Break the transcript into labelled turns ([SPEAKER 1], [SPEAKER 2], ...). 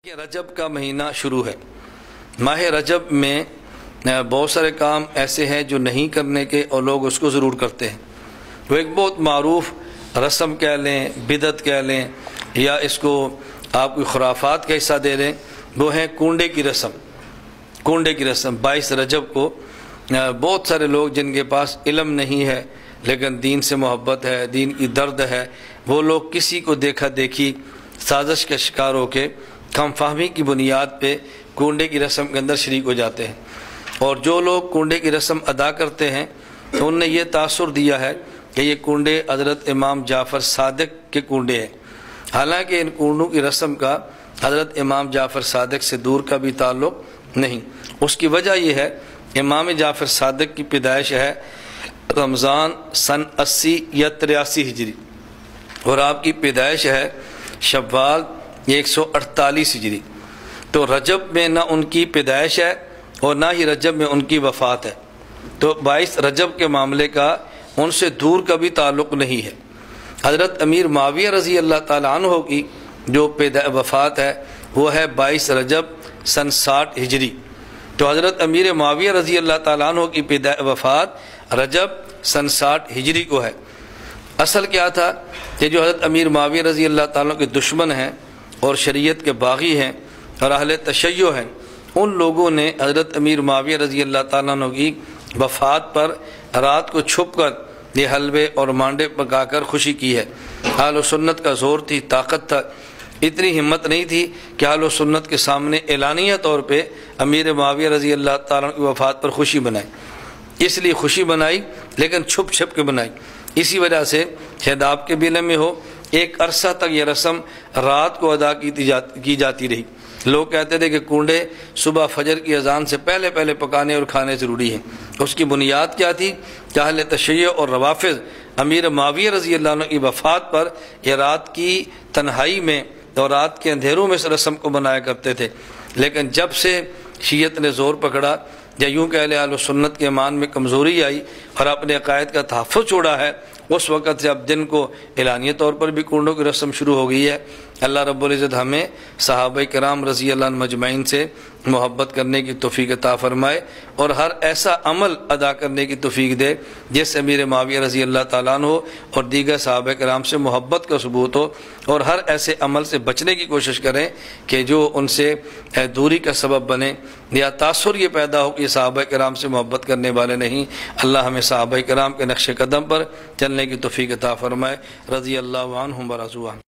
[SPEAKER 1] رجب کا مہینہ شروع ہے۔ ماہ رجب میں بہت سارے کام ایسے ہیں جو نہیں کرنے کے اور لوگ اس کو ضرور کرتے ہیں۔ وہ ایک بہت معروف رسم کہہ لیں، بدعت کہہ لیں، یا اس کو آپ کوئی خرافات کا حصہ دے لیں، وہ ہیں کنڈے کی رسم۔ کنڈے کی رسم 22 رجب کو بہت سارے لوگ جن کے پاس علم نہیں ہے لیکن دین سے محبت ہے، دین کی درد ہے، وہ لوگ کسی کو دیکھا دیکھی سازش کا شکار ہو کے کم فہمی کی بنیاد پہ کنڈے کی رسم کے اندر شریک ہو جاتے ہیں۔ اور جو لوگ کنڈے کی رسم ادا کرتے ہیں تو ان نے یہ تاثر دیا ہے کہ یہ کنڈے حضرت امام جعفر صادق کے کنڈے ہیں، حالانکہ ان کنڈوں کی رسم کا حضرت امام جعفر صادق سے دور کا بھی تعلق نہیں۔ اس کی وجہ یہ ہے امام جعفر صادق کی پیدائش ہے رمضان سن 80 یا 83 ہجری، اور آپ کی پیدائش ہے شوال 148 ہجری۔ تو رجب میں نہ ان کی پیدائش ہے اور نہ ہی رجب میں ان کی وفات ہے، تو 22 رجب کے معاملے کا ان سے دور کا بھی تعلق نہیں ہے۔ حضرت امیر معاویہ رضی اللہ تعالیٰ عنہ کی جو وفات ہے وہ ہے 22 رجب سن 60 ہجری۔ تو حضرت امیر معاویہ رضی اللہ تعالیٰ عنہ کی وفات رجب سن 60 ہجری کو ہے۔ اصل کیا تھا کہ جو حضرت امیر معاویہ رضی اللہ تعالیٰ کے دشمن ہیں اور شریعت کے باغی ہیں اور اہل تشیع ہیں، ان لوگوں نے حضرت امیر معاویہ رضی اللہ تعالیٰ عنہ کی وفات پر رات کو چھپ کر یہ حلوے اور مانڈے پکا کر خوشی کی ہے۔ اہل سنت کا زور تھی، طاقت تھا، اتنی ہمت نہیں تھی کہ اہل سنت کے سامنے اعلانیہ طور پہ امیر معاویہ رضی اللہ تعالیٰ عنہ کی وفات پر خوشی بنائی۔ اس لیے خوشی بنائی لیکن چھپ چھپ کے بنائی۔ اسی وجہ سے شاید آپ کے بھی علم میں ہو، ایک عرصہ تک یہ رسم رات کو ادا کی جاتی رہی۔ لوگ کہتے تھے کہ کنڈے صبح فجر کی اذان سے پہلے پکانے اور کھانے ضروری ہیں۔ اس کی بنیاد کیا تھی کہ اہل تشیع اور روافض امیر معاویہ رضی اللہ عنہ کی وفات پر یہ رات کی تنہائی میں اور رات کے اندھیروں میں اس رسم کو بنایا کرتے تھے، لیکن جب سے شیعت نے زور پکڑا یا یوں کہ اہل سنت کے ایمان میں کمزوری آئی اور اپنے عقائد کا تحفظ چھوڑا ہے، اس وقت سے اب دن کو اعلانیہ طور پر بھی کنڈوں کی رسم شروع ہو گئی ہے۔ اللہ رب العزت ہمیں صحابہ کرام رضی اللہ عنہ مجمعین سے محبت کرنے کی توفیق عطا فرمائے اور ہر ایسا عمل ادا کرنے کی توفیق دے جس امیر معاویہ رضی اللہ تعالیٰ عنہ اور دیگر صحابہ کرام سے محبت کا ثبوت ہو، اور ہر ایسے عمل سے بچنے کی کوشش کریں کہ جو ان سے دوری کا سبب بنے یا تاثر یہ پیدا ہو کہ صحابہ کرام سے محبت کرنے والے نہیں۔ اللہ ہمیں صحابہ کرام کے نقش قدم پر چلنے کی توفیق عطا فرمائے۔ رضی اللہ عنہم ورضوا عنہ۔